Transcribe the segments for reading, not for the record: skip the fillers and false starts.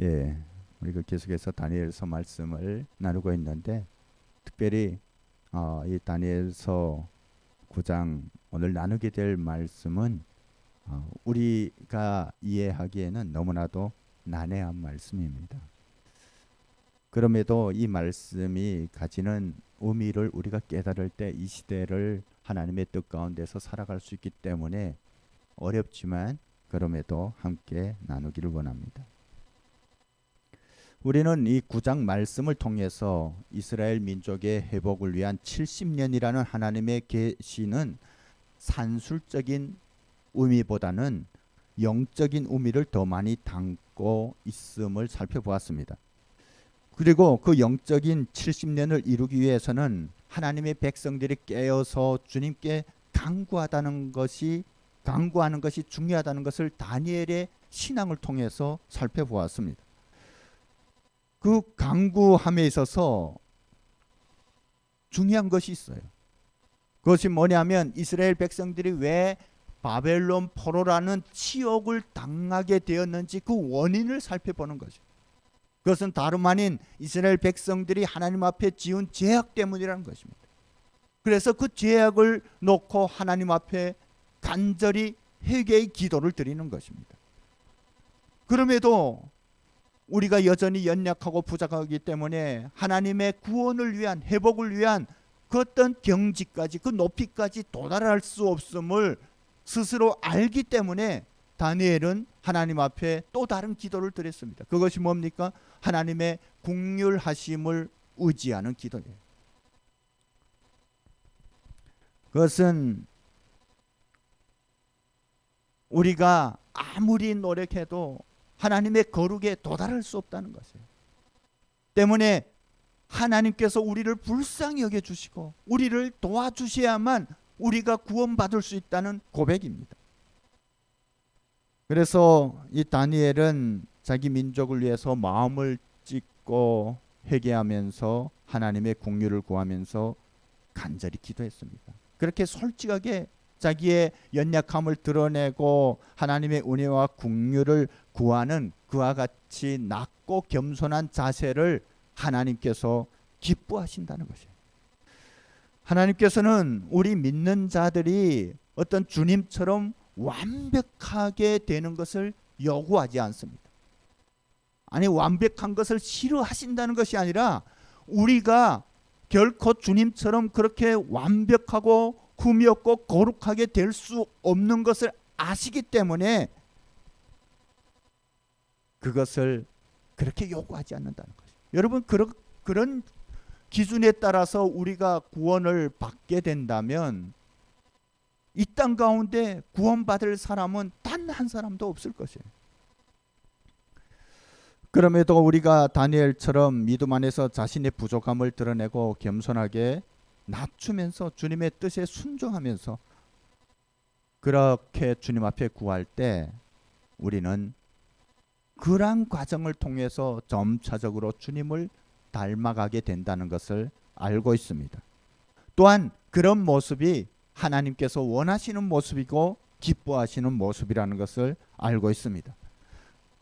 예, 우리가 계속해서 다니엘서 말씀을 나누고 있는데 특별히 이 다니엘서 9장 오늘 나누게 될 말씀은 우리가 이해하기에는 너무나도 난해한 말씀입니다. 그럼에도 이 말씀이 가지는 의미를 우리가 깨달을 때 이 시대를 하나님의 뜻 가운데서 살아갈 수 있기 때문에 어렵지만 그럼에도 함께 나누기를 원합니다. 우리는 이 9장 말씀을 통해서 이스라엘 민족의 회복을 위한 70년이라는 하나님의 계시는 산술적인 의미보다는 영적인 의미를 더 많이 담고 있음을 살펴보았습니다. 그리고 그 영적인 70년을 이루기 위해서는 하나님의 백성들이 깨어서 주님께 간구하는 것이 중요하다는 것을 다니엘의 신앙을 통해서 살펴보았습니다. 그 간구함에 있어서 중요한 것이 있어요. 그것이 뭐냐면 이스라엘 백성들이 왜 바벨론 포로라는 치욕을 당하게 되었는지 그 원인을 살펴보는 거죠. 그것은 다름 아닌 이스라엘 백성들이 하나님 앞에 지은 죄악 때문이라는 것입니다. 그래서 그 죄악을 놓고 하나님 앞에 간절히 회개의 기도를 드리는 것입니다. 그럼에도 우리가 여전히 연약하고 부족하기 때문에 하나님의 구원을 위한, 회복을 위한 그 어떤 경지까지, 그 높이까지 도달할 수 없음을 스스로 알기 때문에 다니엘은 하나님 앞에 또 다른 기도를 드렸습니다. 그것이 뭡니까? 하나님의 긍휼하심을 의지하는 기도예요. 그것은 우리가 아무리 노력해도 하나님의 거룩에 도달할 수 없다는 것이에요. 때문에 하나님께서 우리를 불쌍히 여겨주시고 우리를 도와주셔야만 우리가 구원받을 수 있다는 고백입니다. 그래서 이 다니엘은 자기 민족을 위해서 마음을 찢고 회개하면서 하나님의 긍휼을 구하면서 간절히 기도했습니다. 그렇게 솔직하게 자기의 연약함을 드러내고 하나님의 은혜와 긍휼을 구하는 그와 같이 낮고 겸손한 자세를 하나님께서 기뻐하신다는 것이에요. 하나님께서는 우리 믿는 자들이 어떤 주님처럼 완벽하게 되는 것을 요구하지 않습니다. 아니, 완벽한 것을 싫어하신다는 것이 아니라 우리가 결코 주님처럼 그렇게 완벽하고 흠이 없고 거룩하게 될 수 없는 것을 아시기 때문에 그것을 그렇게 요구하지 않는다는 것이죠. 여러분, 그런 기준에 따라서 우리가 구원을 받게 된다면 이 땅 가운데 구원받을 사람은 단 한 사람도 없을 것이에요. 그럼에도 우리가 다니엘처럼 믿음 안에서 자신의 부족함을 드러내고 겸손하게 낮추면서 주님의 뜻에 순종하면서 그렇게 주님 앞에 구할 때 우리는 그러한 과정을 통해서 점차적으로 주님을 닮아가게 된다는 것을 알고 있습니다. 또한 그런 모습이 하나님께서 원하시는 모습이고 기뻐하시는 모습이라는 것을 알고 있습니다.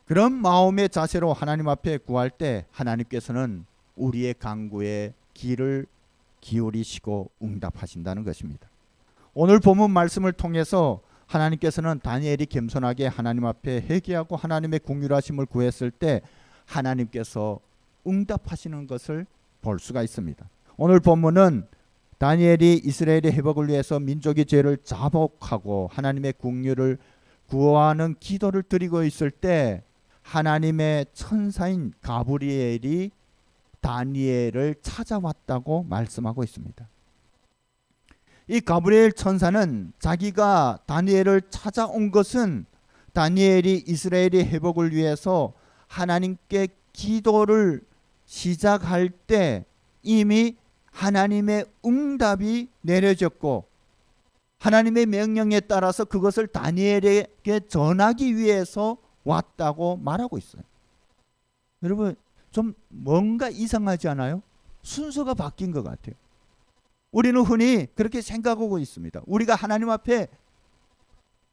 그런 마음의 자세로 하나님 앞에 구할 때 하나님께서는 우리의 간구에 귀를 기울이시고 응답하신다는 것입니다. 오늘 본문 말씀을 통해서 하나님께서는 다니엘이 겸손하게 하나님 앞에 회개하고 하나님의 긍휼하심을 구했을 때 하나님께서 응답하시는 것을 볼 수가 있습니다. 오늘 본문은 다니엘이 이스라엘의 회복을 위해서 민족의 죄를 자복하고 하나님의 긍휼을 구하는 기도를 드리고 있을 때 하나님의 천사인 가브리엘이 다니엘을 찾아왔다고 말씀하고 있습니다. 이 가브리엘 천사는 자기가 다니엘을 찾아온 것은 다니엘이 이스라엘의 회복을 위해서 하나님께 기도를 시작할 때 이미 하나님의 응답이 내려졌고 하나님의 명령에 따라서 그것을 다니엘에게 전하기 위해서 왔다고 말하고 있어요. 여러분, 좀 뭔가 이상하지 않아요? 순서가 바뀐 것 같아요. 우리는 흔히 그렇게 생각하고 있습니다. 우리가 하나님 앞에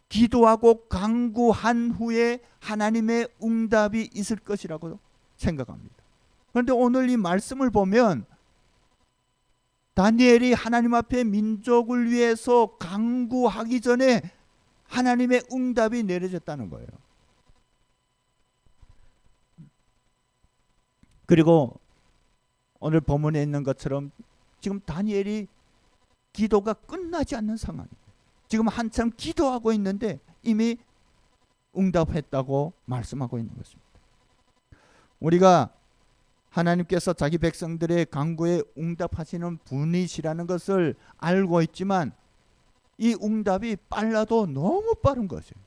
기도하고 간구한 후에 하나님의 응답이 있을 것이라고 생각합니다. 그런데 오늘 이 말씀을 보면 다니엘이 하나님 앞에 민족을 위해서 간구하기 전에 하나님의 응답이 내려졌다는 거예요. 그리고 오늘 본문에 있는 것처럼 지금 다니엘이 기도가 끝나지 않는 상황이에요. 지금 한참 기도하고 있는데 이미 응답했다고 말씀하고 있는 것입니다. 우리가 하나님께서 자기 백성들의 간구에 응답하시는 분이시라는 것을 알고 있지만 이 응답이 빨라도 너무 빠른 것이에요.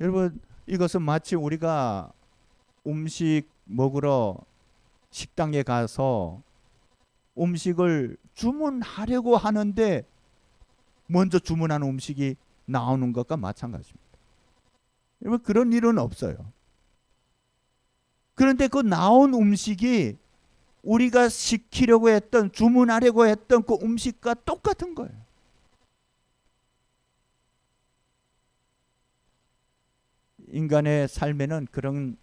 여러분, 이것은 마치 우리가 음식 먹으러 식당에 가서 음식을 주문하려고 하는데 먼저 주문한 음식이 나오는 것과 마찬가지입니다. 여러분, 그런 일은 없어요. 그런데 그 나온 음식이 우리가 시키려고 했던, 주문하려고 했던 그 음식과 똑같은 거예요. 인간의 삶에는 그런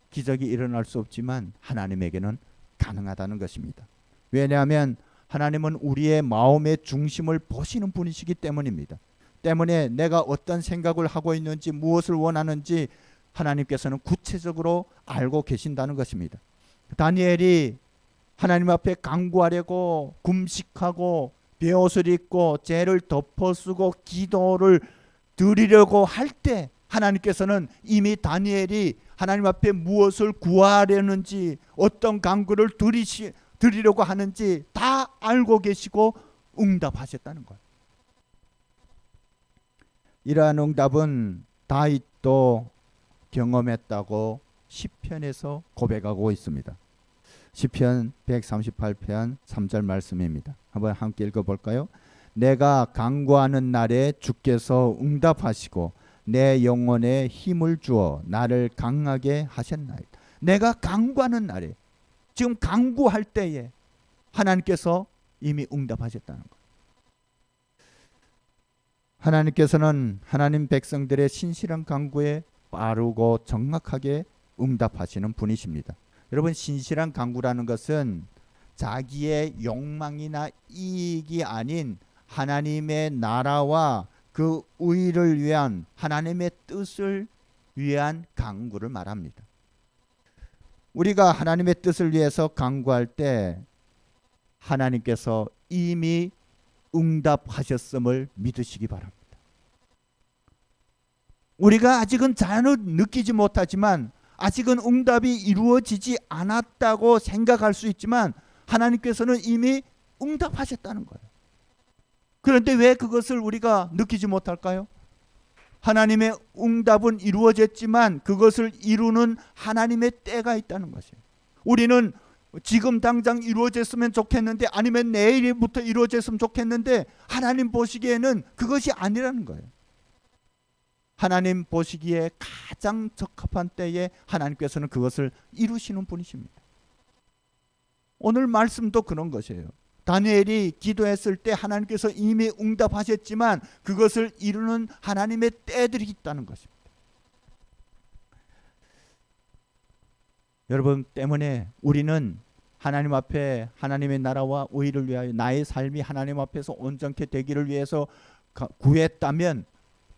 기적이 일어날 수 없지만 하나님에게는 가능하다는 것입니다. 왜냐하면 하나님은 우리의 마음의 중심을 보시는 분이시기 때문입니다. 때문에 내가 어떤 생각을 하고 있는지, 무엇을 원하는지 하나님께서는 구체적으로 알고 계신다는 것입니다. 다니엘이 하나님 앞에 간구하려고 금식하고 베옷을 입고 죄를 덮어쓰고 기도를 드리려고 할 때 하나님께서는 이미 다니엘이 하나님 앞에 무엇을 구하려는지, 어떤 간구를 드리려고 하는지 다 알고 계시고 응답하셨다는 거예요. 이러한 응답은 다윗도 경험했다고 시편에서 고백하고 있습니다. 시편 138편 3절 말씀입니다. 한번 함께 읽어볼까요? 내가 간구하는 날에 주께서 응답하시고 내 영혼에 힘을 주어 나를 강하게 하셨나이다. 내가 간구하는 날에, 지금 간구할 때에 하나님께서 이미 응답하셨다는 거예요. 하나님께서는 하나님 백성들의 신실한 간구에 빠르고 정확하게 응답하시는 분이십니다. 여러분, 신실한 간구라는 것은 자기의 욕망이나 이익이 아닌 하나님의 나라와 그 의를 위한, 하나님의 뜻을 위한 간구를 말합니다. 우리가 하나님의 뜻을 위해서 간구할 때 하나님께서 이미 응답하셨음을 믿으시기 바랍니다. 우리가 아직은 잘 느끼지 못하지만, 아직은 응답이 이루어지지 않았다고 생각할 수 있지만 하나님께서는 이미 응답하셨다는 거예요. 그런데 왜 그것을 우리가 느끼지 못할까요? 하나님의 응답은 이루어졌지만 그것을 이루는 하나님의 때가 있다는 것이에요. 우리는 지금 당장 이루어졌으면 좋겠는데, 아니면 내일부터 이루어졌으면 좋겠는데, 하나님 보시기에는 그것이 아니라는 거예요. 하나님 보시기에 가장 적합한 때에 하나님께서는 그것을 이루시는 분이십니다. 오늘 말씀도 그런 것이에요. 다니엘이 기도했을 때 하나님께서 이미 응답하셨지만 그것을 이루는 하나님의 때들이 있다는 것입니다. 여러분, 때문에 우리는 하나님 앞에 하나님의 나라와 의를 위하여 나의 삶이 하나님 앞에서 온전케 되기를 위해서 구했다면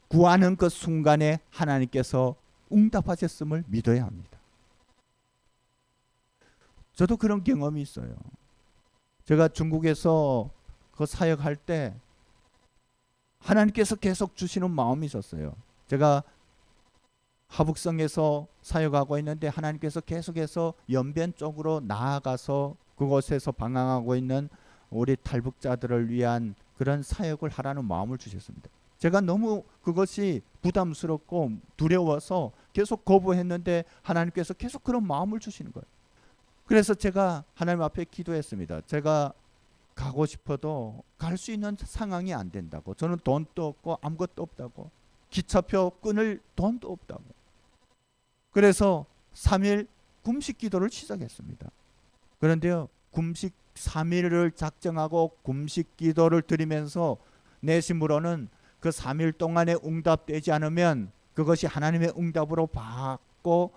구하는 그 순간에 하나님께서 응답하셨음을 믿어야 합니다. 저도 그런 경험이 있어요. 제가 중국에서 그 사역할 때 하나님께서 계속 주시는 마음이 있었어요. 제가 하북성에서 사역하고 있는데 하나님께서 계속해서 연변 쪽으로 나아가서 그곳에서 방황하고 있는 우리 탈북자들을 위한 그런 사역을 하라는 마음을 주셨습니다. 제가 너무 그것이 부담스럽고 두려워서 계속 거부했는데 하나님께서 계속 그런 마음을 주시는 거예요. 그래서 제가 하나님 앞에 기도했습니다. 제가 가고 싶어도 갈 수 있는 상황이 안 된다고. 저는 돈도 없고 아무것도 없다고. 기차표 끊을 돈도 없다고. 그래서 3일 금식 기도를 시작했습니다. 그런데요, 금식 3일을 작정하고 금식 기도를 드리면서 내심으로는 그 3일 동안에 응답되지 않으면 그것이 하나님의 응답으로 받고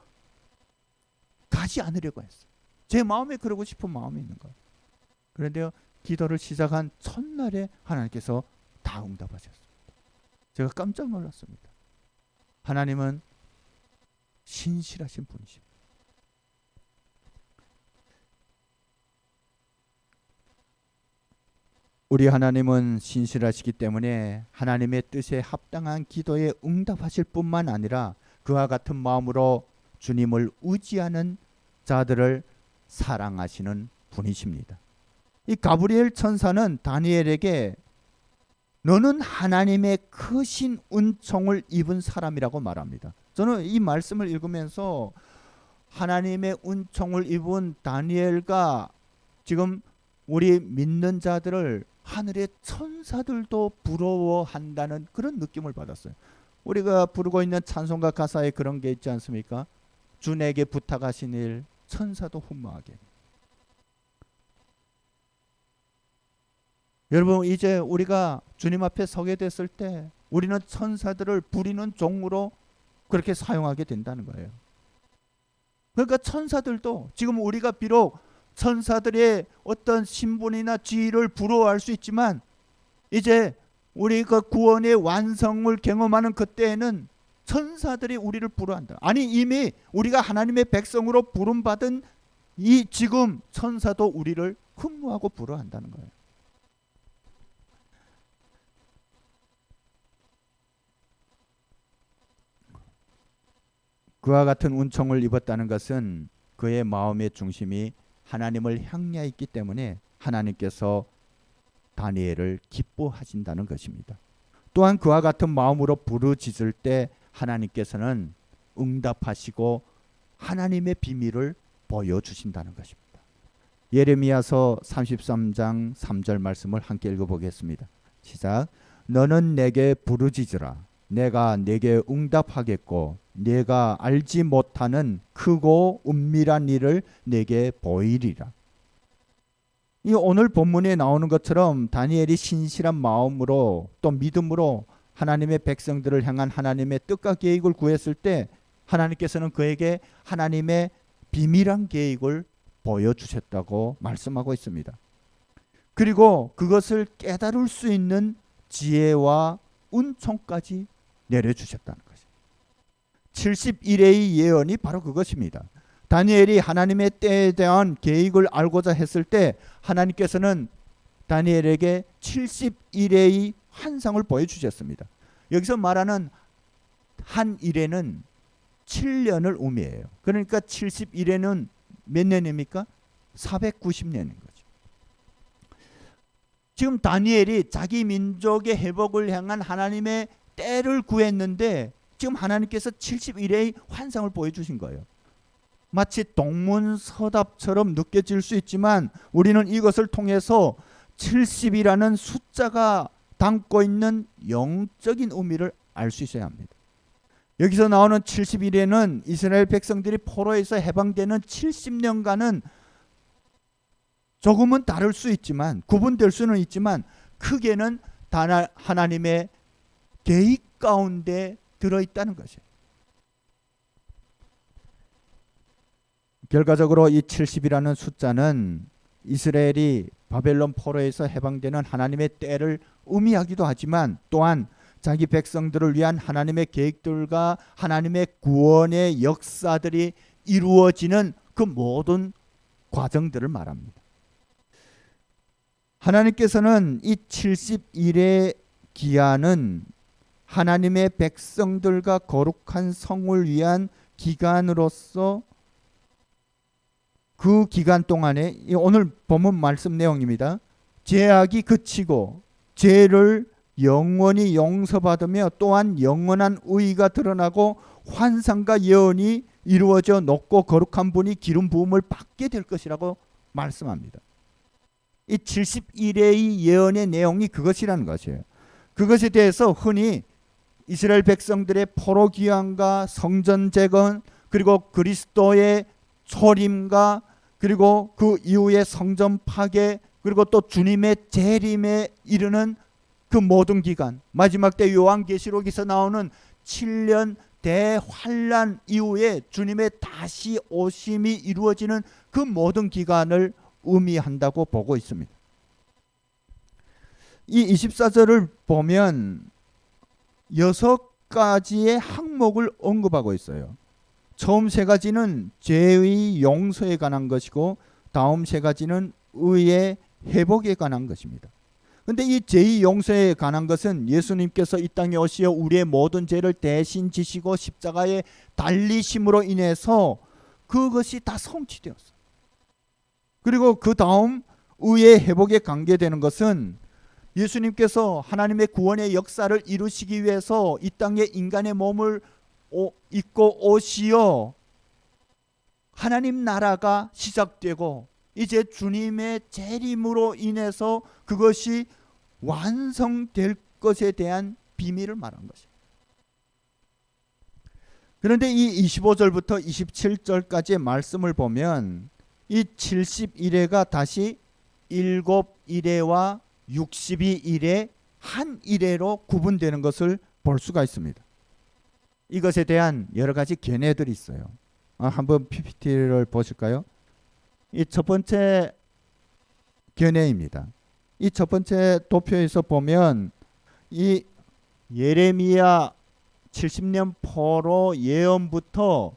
가지 않으려고 했어요. 제 마음에 그러고 싶은 마음이 있는 거예요. 그런데요, 기도를 시작한 첫날에 하나님께서 다 응답하셨습니다. 제가 깜짝 놀랐습니다. 하나님은 신실하신 분이십니다. 우리 하나님은 신실하시기 때문에 하나님의 뜻에 합당한 기도에 응답하실 뿐만 아니라 그와 같은 마음으로 주님을 의지하는 자들을 사랑하시는 분이십니다. 이 가브리엘 천사는 다니엘에게 너는 하나님의 크신 은총을 입은 사람이라고 말합니다. 저는 이 말씀을 읽으면서 하나님의 은총을 입은 다니엘과 지금 우리 믿는 자들을 하늘의 천사들도 부러워한다는 그런 느낌을 받았어요. 우리가 부르고 있는 찬송가 가사에 그런 게 있지 않습니까? 주 내게 부탁하신 일 천사도 훈무하게. 여러분, 이제 우리가 주님 앞에 서게 됐을 때 우리는 천사들을 부리는 종으로 그렇게 사용하게 된다는 거예요. 그러니까 천사들도 지금 우리가 비록 천사들의 어떤 신분이나 지위를 부러워할 수 있지만 이제 우리가 구원의 완성을 경험하는 그때에는 천사들이 우리를 부러워한다. 아니, 이미 우리가 하나님의 백성으로 부름받은 이 지금 천사도 우리를 흠모하고 부러워한다는 거예요. 그와 같은 은총을 입었다는 것은 그의 마음의 중심이 하나님을 향해 있기 때문에 하나님께서 다니엘을 기뻐하신다는 것입니다. 또한 그와 같은 마음으로 부르짖을 때 하나님께서는 응답하시고 하나님의 비밀을 보여주신다는 것입니다. 예레미야서 33장 3절 말씀을 함께 읽어보겠습니다. 시작. 너는 내게 부르짖으라. 내가 내게 응답하겠고 내가 알지 못하는 크고 은밀한 일을 내게 보이리라. 이 오늘 본문에 나오는 것처럼 다니엘이 신실한 마음으로 또 믿음으로 하나님의 백성들을 향한 하나님의 뜻과 계획을 구했을 때 하나님께서는 그에게 하나님의 비밀한 계획을 보여주셨다고 말씀하고 있습니다. 그리고 그것을 깨달을 수 있는 지혜와 은총까지 내려주셨다는 것입니다. 71회의 예언이 바로 그것입니다. 다니엘이 하나님의 때에 대한 계획을 알고자 했을 때 하나님께서는 다니엘에게 71회의 환상을 보여주셨습니다. 여기서 말하는 한 일에는 7년을 의미해요. 그러니까 71회는 몇 년입니까? 490년인 거죠. 지금 다니엘이 자기 민족의 회복을 향한 하나님의 때를 구했는데 지금 하나님께서 71회의 환상을 보여주신 거예요. 마치 동문서답처럼 느껴질 수 있지만 우리는 이것을 통해서 70이라는 숫자가 담고 있는 영적인 의미를 알 수 있어야 합니다. 여기서 나오는 71회는 이스라엘 백성들이 포로에서 해방되는 70년간은 조금은 다를 수 있지만 구분될 수는 있지만 크게는 하나님의 계획 가운데 들어있다는 것이에요. 결과적으로 이 70이라는 숫자는 이스라엘이 바벨론 포로에서 해방되는 하나님의 때를 의미하기도 하지만 또한 자기 백성들을 위한 하나님의 계획들과 하나님의 구원의 역사들이 이루어지는 그 모든 과정들을 말합니다. 하나님께서는 이 71의 기한은 하나님의 백성들과 거룩한 성을 위한 기간으로서 그 기간 동안에 오늘 본문 말씀 내용입니다. 죄악이 그치고 죄를 영원히 용서받으며 또한 영원한 의의가 드러나고 환상과 예언이 이루어져 높고 거룩한 분이 기름 부음을 받게 될 것이라고 말씀합니다. 이 71회의 예언의 내용이 그것이라는 것이에요. 그것에 대해서 흔히 이스라엘 백성들의 포로 귀환과 성전 재건 그리고 그리스도의 초림과 그리고 그 이후에 성전 파괴 그리고 또 주님의 재림에 이르는 그 모든 기간, 마지막 때 요한계시록에서 나오는 7년 대환란 이후에 주님의 다시 오심이 이루어지는 그 모든 기간을 의미한다고 보고 있습니다. 이 24절을 보면 6가지의 항목을 언급하고 있어요. 처음 3가지는 죄의 용서에 관한 것이고 다음 3가지는 의의 회복에 관한 것입니다. 근데 이 죄의 용서에 관한 것은 예수님께서 이 땅에 오시어 우리의 모든 죄를 대신 지시고 십자가에 달리심으로 인해서 그것이 다 성취되었어요. 그리고 그 다음 의의 회복에 관계되는 것은 예수님께서 하나님의 구원의 역사를 이루시기 위해서 이 땅에 인간의 몸을 입고 오시어 하나님 나라가 시작되고 이제 주님의 재림으로 인해서 그것이 완성될 것에 대한 비밀을 말한 것입니다. 그런데 이 25절부터 27절까지의 말씀을 보면 이 70일회가 다시 7일회와 62일회 한 일회로 구분되는 것을 볼 수가 있습니다. 이것에 대한 여러 가지 견해들이 있어요. 한번 PPT를 보실까요? 이 첫 번째 견해입니다. 이 첫 번째 도표에서 보면 이 예레미야 70년 포로 예언부터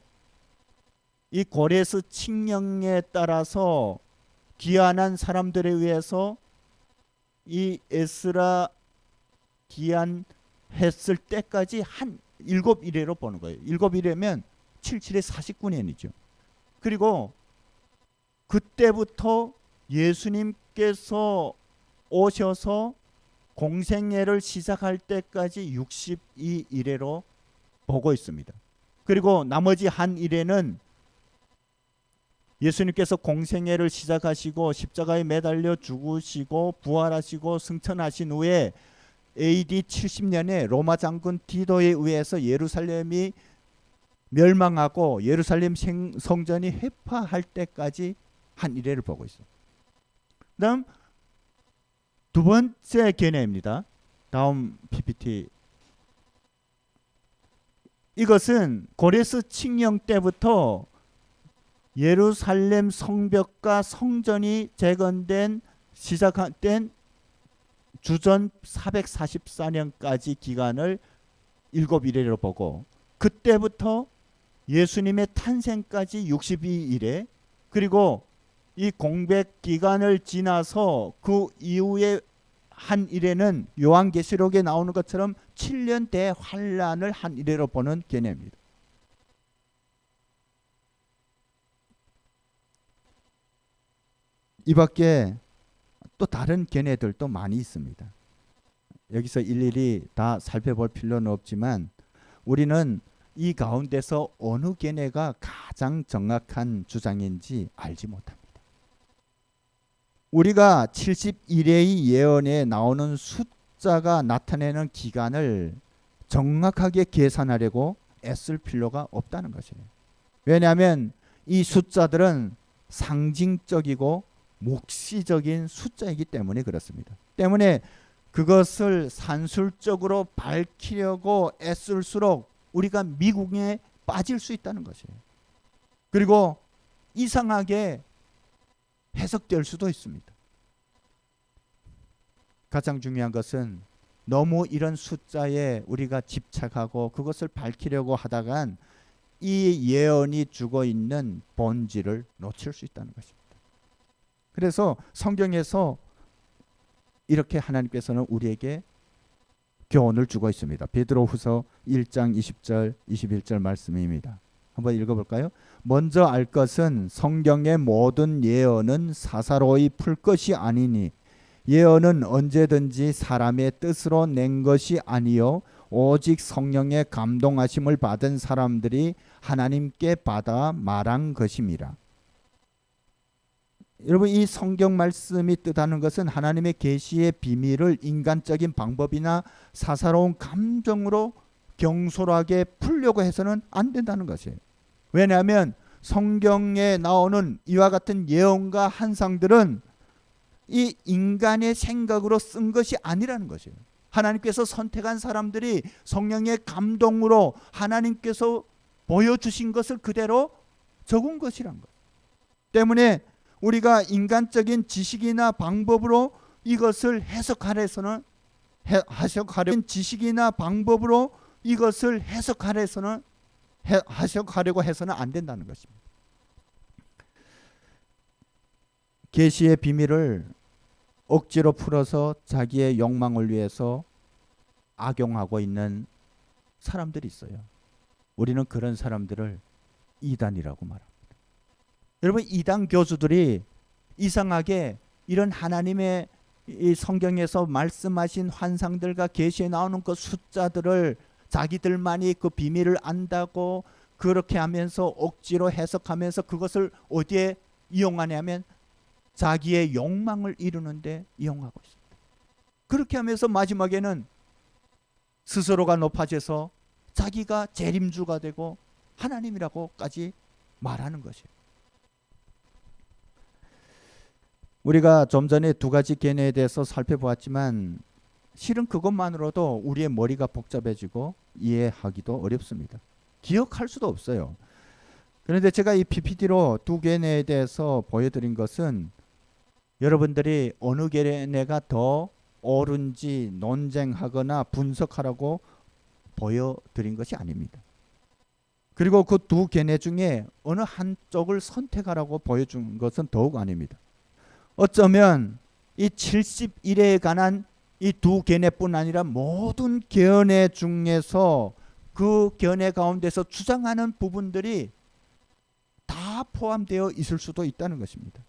이 고레스 칙령에 따라서 귀환한 사람들에 의해서 이 에스라 귀환했을 때까지 한 7일회로 보는 거예요. 7일회면 77에 49년이죠. 그리고 그때부터 예수님께서 오셔서 공생애를 시작할 때까지 62일회로 보고 있습니다. 그리고 나머지 한 일회는 예수님께서 공생애를 시작하시고 십자가에 매달려 죽으시고 부활하시고 승천하신 후에 AD 70년에 로마 장군 디도에 의해서 예루살렘이 멸망하고 예루살렘 성전이 회파할 때까지 한 일회를 보고 있어요. 그다음 두 번째 견해입니다. 다음 PPT. 이것은 고레스 칙령 때부터 예루살렘 성벽과 성전이 재건된 시작된 주전 444년까지 기간을 7일회로 보고 그때부터 예수님의 탄생까지 62일회 그리고 이 공백 기간을 지나서 그 이후에 한 일회는 요한계시록에 나오는 것처럼 7년 대환란을 한 일회로 보는 개념입니다. 이 밖에 또 다른 견해들도 많이 있습니다. 여기서 일일이 다 살펴볼 필요는 없지만 우리는 이 가운데서 어느 견해가 가장 정확한 주장인지 알지 못합니다. 우리가 71회의 예언에 나오는 숫자가 나타내는 기간을 정확하게 계산하려고 애쓸 필요가 없다는 것이에요. 왜냐하면 이 숫자들은 상징적이고 묵시적인 숫자이기 때문에 그렇습니다. 때문에 그것을 산술적으로 밝히려고 애쓸수록 우리가 미궁에 빠질 수 있다는 것이에요. 그리고 이상하게 해석될 수도 있습니다. 가장 중요한 것은 너무 이런 숫자에 우리가 집착하고 그것을 밝히려고 하다간 이 예언이 주고 있는 본질을 놓칠 수 있다는 것입니다. 그래서 성경에서 이렇게 하나님께서는 우리에게 교훈을 주고 있습니다. 베드로후서 1장 20절 21절 말씀입니다. 한번 읽어볼까요? 먼저 알 것은 성경의 모든 예언은 사사로이 풀 것이 아니니 예언은 언제든지 사람의 뜻으로 낸 것이 아니요 오직 성령의 감동하심을 받은 사람들이 하나님께 받아 말한 것임이라. 여러분, 이 성경 말씀이 뜻하는 것은 하나님의 계시의 비밀을 인간적인 방법이나 사사로운 감정으로 경솔하게 풀려고 해서는 안 된다는 것이에요. 왜냐하면 성경에 나오는 이와 같은 예언과 환상들은 이 인간의 생각으로 쓴 것이 아니라는 것이에요. 하나님께서 선택한 사람들이 성령의 감동으로 하나님께서 보여주신 것을 그대로 적은 것이란 것. 때문에 우리가 인간적인 지식이나 방법으로 이것을 해석하려는 지식이나 방법으로 이것을 해석하려고 해서는 안 된다는 것입니다. 계시의 비밀을 억지로 풀어서 자기의 욕망을 위해서 악용하고 있는 사람들이 있어요. 우리는 그런 사람들을 이단이라고 말합니다. 여러분, 이단 교주들이 이상하게 이런 하나님의 이 성경에서 말씀하신 환상들과 계시에 나오는 그 숫자들을 자기들만이 그 비밀을 안다고 그렇게 하면서 억지로 해석하면서 그것을 어디에 이용하냐면 자기의 욕망을 이루는데 이용하고 있습니다. 그렇게 하면서 마지막에는 스스로가 높아져서 자기가 재림주가 되고 하나님이라고까지 말하는 것이에요. 우리가 좀 전에 두 가지 개념에 대해서 살펴보았지만 실은 그것만으로도 우리의 머리가 복잡해지고 이해하기도 어렵습니다. 기억할 수도 없어요. 그런데 제가 이 PPT로 두 개념에 대해서 보여드린 것은 여러분들이 어느 개념가 더 옳은지 논쟁하거나 분석하라고 보여드린 것이 아닙니다. 그리고 그 두 개념 중에 어느 한쪽을 선택하라고 보여준 것은 더욱 아닙니다. 어쩌면 이 71회에 관한 이 두 견해뿐 아니라 모든 견해 중에서 그 견해 가운데서 주장하는 부분들이 다 포함되어 있을 수도 있다는 것입니다.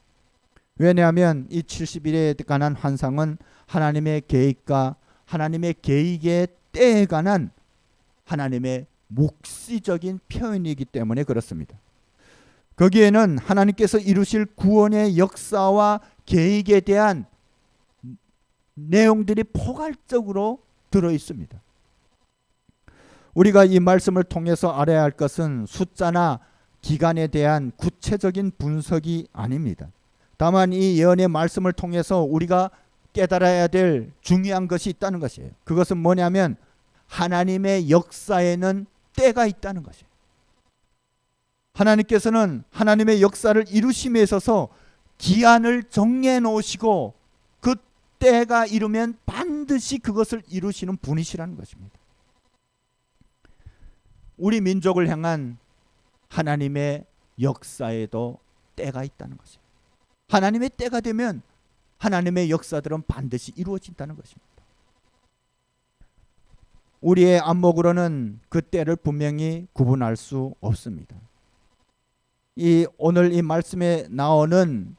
왜냐하면 이 71회에 관한 환상은 하나님의 계획과 하나님의 계획의 때에 관한 하나님의 묵시적인 표현이기 때문에 그렇습니다. 거기에는 하나님께서 이루실 구원의 역사와 계획에 대한 내용들이 포괄적으로 들어 있습니다. 우리가 이 말씀을 통해서 알아야 할 것은 숫자나 기간에 대한 구체적인 분석이 아닙니다. 다만 이 예언의 말씀을 통해서 우리가 깨달아야 될 중요한 것이 있다는 것이에요. 그것은 뭐냐면 하나님의 역사에는 때가 있다는 것이에요. 하나님께서는 하나님의 역사를 이루심에 있어서 기한을 정해 놓으시고 그 때가 이르면 반드시 그것을 이루시는 분이시라는 것입니다. 우리 민족을 향한 하나님의 역사에도 때가 있다는 것이에요. 하나님의 때가 되면 하나님의 역사들은 반드시 이루어진다는 것입니다. 우리의 안목으로는 그 때를 분명히 구분할 수 없습니다. 오늘 이 말씀에 나오는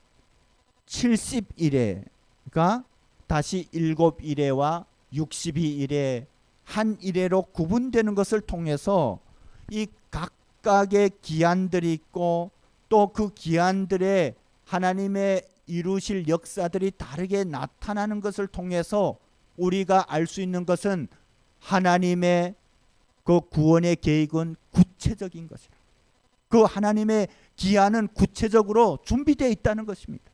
70일에가 다시 7일에와 62일에 한 일회로 구분되는 것을 통해서 이 각각의 기한들이 있고 또 그 기한들의 하나님의 이루실 역사들이 다르게 나타나는 것을 통해서 우리가 알 수 있는 것은 하나님의 그 구원의 계획은 구체적인 것이라. 그 하나님의 기한은 구체적으로 준비되어 있다는 것입니다.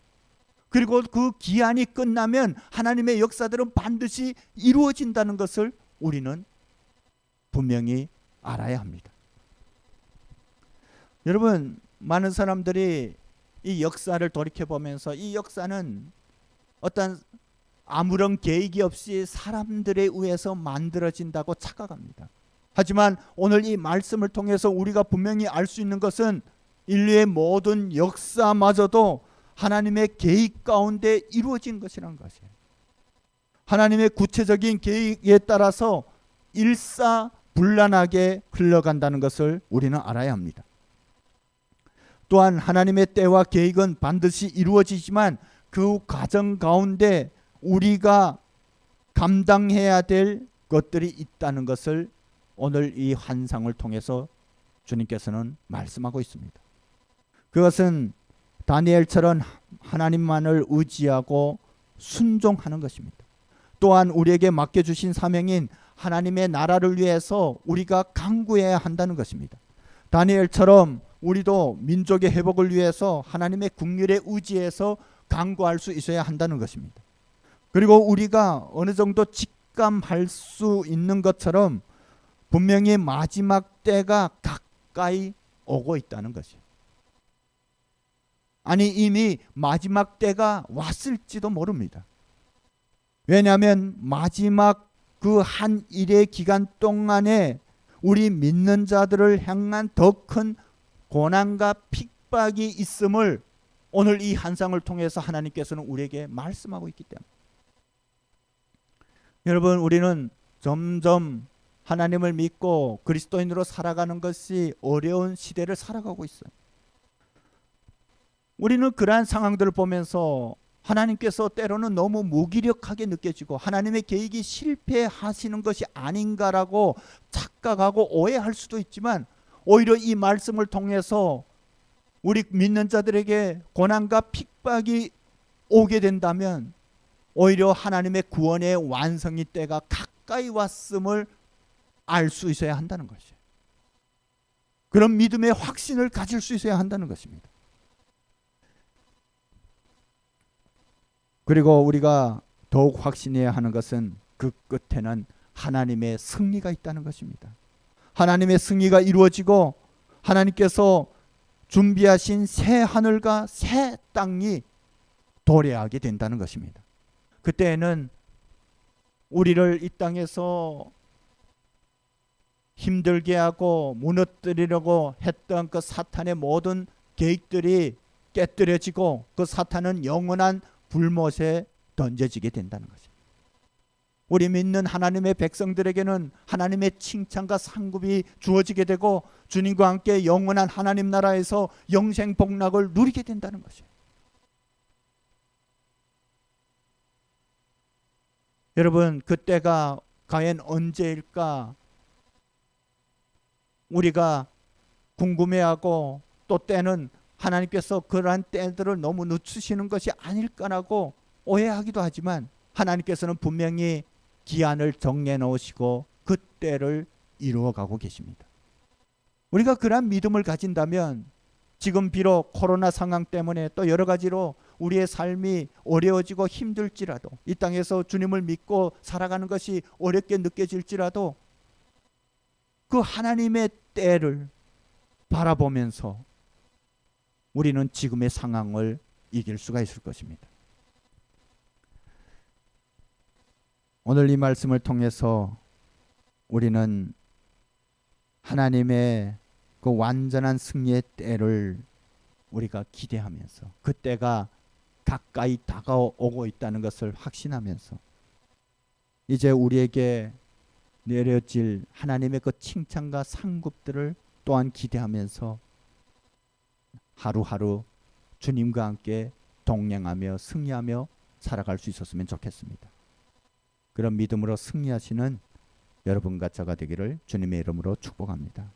그리고 그 기한이 끝나면 하나님의 역사들은 반드시 이루어진다는 것을 우리는 분명히 알아야 합니다. 여러분, 많은 사람들이 이 역사를 돌이켜보면서 이 역사는 어떤 아무런 계획이 없이 사람들에 의해서 만들어진다고 착각합니다. 하지만 오늘 이 말씀을 통해서 우리가 분명히 알 수 있는 것은 인류의 모든 역사마저도 하나님의 계획 가운데 이루어진 것이라는 것이에요. 하나님의 구체적인 계획에 따라서 일사불란하게 흘러간다는 것을 우리는 알아야 합니다. 또한 하나님의 때와 계획은 반드시 이루어지지만 그 과정 가운데 우리가 감당해야 될 것들이 있다는 것을 오늘 이 환상을 통해서 주님께서는 말씀하고 있습니다. 그것은 다니엘처럼 하나님만을 의지하고 순종하는 것입니다. 또한 우리에게 맡겨주신 사명인 하나님의 나라를 위해서 우리가 간구해야 한다는 것입니다. 다니엘처럼 우리도 민족의 회복을 위해서 하나님의 긍휼에 의지해서 간구할 수 있어야 한다는 것입니다. 그리고 우리가 어느 정도 직감할 수 있는 것처럼 분명히 마지막 때가 가까이 오고 있다는 것이에요. 아니 이미 마지막 때가 왔을지도 모릅니다. 왜냐하면 마지막 그 한 일의 기간 동안에 우리 믿는 자들을 향한 더 큰 고난과 핍박이 있음을 오늘 이 한상을 통해서 하나님께서는 우리에게 말씀하고 있기 때문에, 여러분 우리는 점점 하나님을 믿고 그리스도인으로 살아가는 것이 어려운 시대를 살아가고 있어요. 우리는 그러한 상황들을 보면서 하나님께서 때로는 너무 무기력하게 느껴지고 하나님의 계획이 실패하시는 것이 아닌가라고 착각하고 오해할 수도 있지만, 오히려 이 말씀을 통해서 우리 믿는 자들에게 고난과 핍박이 오게 된다면 오히려 하나님의 구원의 완성의 때가 가까이 왔음을 알 수 있어야 한다는 것이에요. 그런 믿음의 확신을 가질 수 있어야 한다는 것입니다. 그리고 우리가 더욱 확신해야 하는 것은 그 끝에는 하나님의 승리가 있다는 것입니다. 하나님의 승리가 이루어지고 하나님께서 준비하신 새 하늘과 새 땅이 도래하게 된다는 것입니다. 그때에는 우리를 이 땅에서 힘들게 하고 무너뜨리려고 했던 그 사탄의 모든 계획들이 깨뜨려지고 그 사탄은 영원한 불못에 던져지게 된다는 것입니다. 우리 믿는 하나님의 백성들에게는 하나님의 칭찬과 상급이 주어지게 되고 주님과 함께 영원한 하나님 나라에서 영생 복락을 누리게 된다는 것이에요. 여러분 그때가 과연 언제일까 우리가 궁금해하고, 또 때는 하나님께서 그러한 때들을 너무 늦추시는 것이 아닐까라고 오해하기도 하지만, 하나님께서는 분명히 기한을 정해 놓으시고 그 때를 이루어가고 계십니다. 우리가 그러한 믿음을 가진다면 지금 비록 코로나 상황 때문에 또 여러 가지로 우리의 삶이 어려워지고 힘들지라도, 이 땅에서 주님을 믿고 살아가는 것이 어렵게 느껴질지라도 그 하나님의 때를 바라보면서 우리는 지금의 상황을 이길 수가 있을 것입니다. 오늘 이 말씀을 통해서 우리는 하나님의 그 완전한 승리의 때를 우리가 기대하면서 그 때가 가까이 다가오고 있다는 것을 확신하면서 이제 우리에게 내려질 하나님의 그 칭찬과 상급들을 또한 기대하면서 하루하루 주님과 함께 동행하며 승리하며 살아갈 수 있었으면 좋겠습니다. 그런 믿음으로 승리하시는 여러분과 저가 되기를 주님의 이름으로 축복합니다.